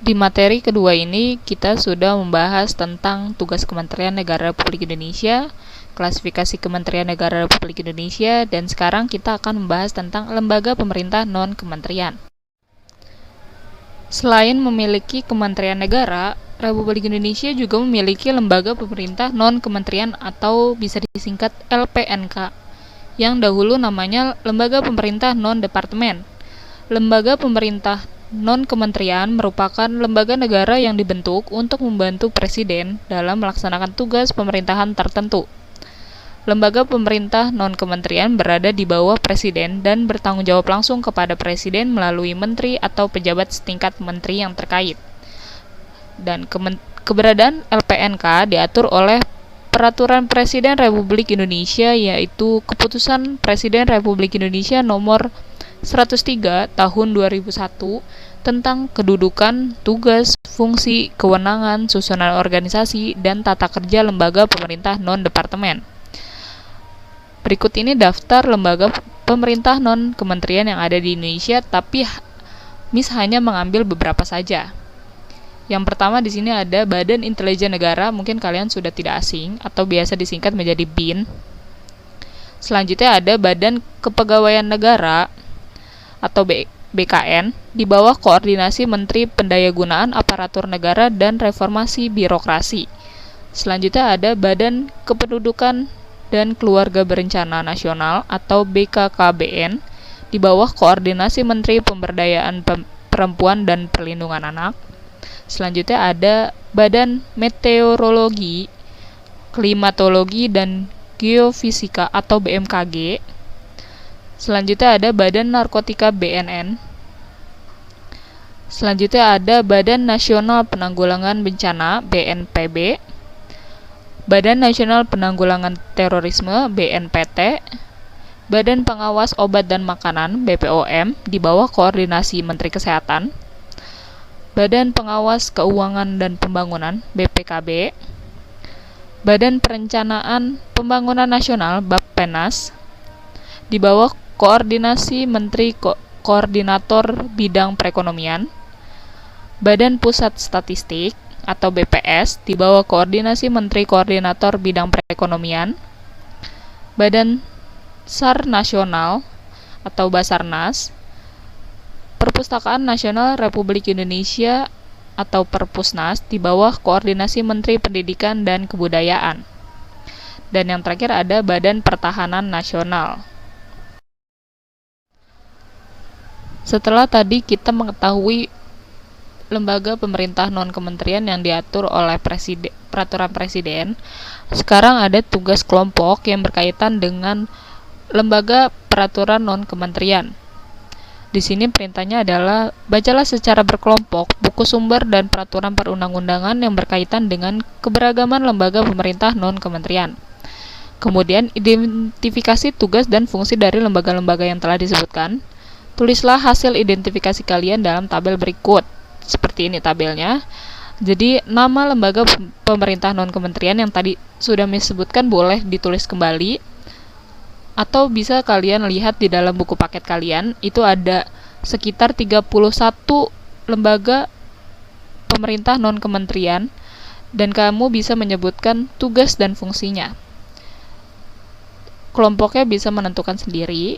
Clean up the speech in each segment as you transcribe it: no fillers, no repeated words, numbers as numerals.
Di materi kedua ini, kita sudah membahas tentang tugas Kementerian Negara Republik Indonesia, klasifikasi Kementerian Negara Republik Indonesia, dan sekarang kita akan membahas tentang lembaga pemerintah non-kementerian. Selain memiliki Kementerian Negara, Republik Indonesia juga memiliki lembaga pemerintah non-kementerian atau bisa disingkat LPNK, yang dahulu namanya Lembaga Pemerintah Non-Departemen. Lembaga pemerintah non-kementerian merupakan lembaga negara yang dibentuk untuk membantu Presiden dalam melaksanakan tugas pemerintahan tertentu. Lembaga pemerintah non-kementerian berada di bawah Presiden dan bertanggung jawab langsung kepada Presiden melalui menteri atau pejabat setingkat menteri yang terkait. Dan keberadaan LPNK diatur oleh Peraturan Presiden Republik Indonesia, yaitu Keputusan Presiden Republik Indonesia Nomor 103 Tahun 2001 tentang kedudukan, tugas, fungsi, kewenangan, susunan organisasi, dan tata kerja lembaga pemerintah non-departemen. Berikut ini daftar lembaga pemerintah non-kementerian yang ada di Indonesia, tapi Miss hanya mengambil beberapa saja. Yang pertama di sini ada Badan Intelijen Negara, mungkin kalian sudah tidak asing atau biasa disingkat menjadi BIN. Selanjutnya ada Badan Kepegawaian Negara atau BKN di bawah koordinasi Menteri Pendayagunaan Aparatur Negara dan Reformasi Birokrasi. Selanjutnya ada Badan Kependudukan dan Keluarga Berencana Nasional atau BKKBN di bawah koordinasi Menteri Pemberdayaan Perempuan dan Perlindungan Anak. Selanjutnya ada Badan Meteorologi, Klimatologi dan Geofisika atau BMKG. Selanjutnya ada Badan Narkotika BNN. Selanjutnya ada Badan Nasional Penanggulangan Bencana BNPB. Badan Nasional Penanggulangan Terorisme BNPT, Badan Pengawas Obat dan Makanan BPOM di bawah koordinasi Menteri Kesehatan, Badan Pengawas Keuangan dan Pembangunan BPKB, Badan Perencanaan Pembangunan Nasional Bappenas di bawah koordinasi Menteri Koordinator Bidang Perekonomian, Badan Pusat Statistik atau BPS di bawah koordinasi Menteri Koordinator Bidang Perekonomian, Badan SAR Nasional atau Basarnas, Perpustakaan Nasional Republik Indonesia atau Perpusnas di bawah koordinasi Menteri Pendidikan dan Kebudayaan. Dan yang terakhir ada Badan Pertahanan Nasional. Setelah tadi kita mengetahui lembaga pemerintah non-kementerian yang diatur oleh peraturan presiden, sekarang ada tugas kelompok yang berkaitan dengan lembaga peraturan non-kementerian. Di sini perintahnya adalah bacalah secara berkelompok buku sumber dan peraturan perundang-undangan yang berkaitan dengan keberagaman lembaga pemerintah non-kementerian. Kemudian identifikasi tugas dan fungsi dari lembaga-lembaga yang telah disebutkan. Tulislah hasil identifikasi kalian dalam tabel berikut. Seperti ini tabelnya. Jadi nama lembaga pemerintah non-kementerian yang tadi sudah disebutkan boleh ditulis kembali, atau bisa kalian lihat di dalam buku paket kalian, itu ada sekitar 31 lembaga pemerintah non-kementerian, dan kamu bisa menyebutkan tugas dan fungsinya. Kelompoknya bisa menentukan sendiri,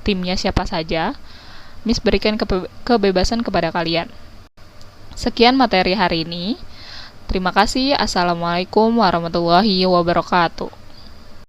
timnya siapa saja. Miss berikan kebebasan kepada kalian. Sekian materi hari ini. Terima kasih. Assalamualaikum warahmatullahi wabarakatuh.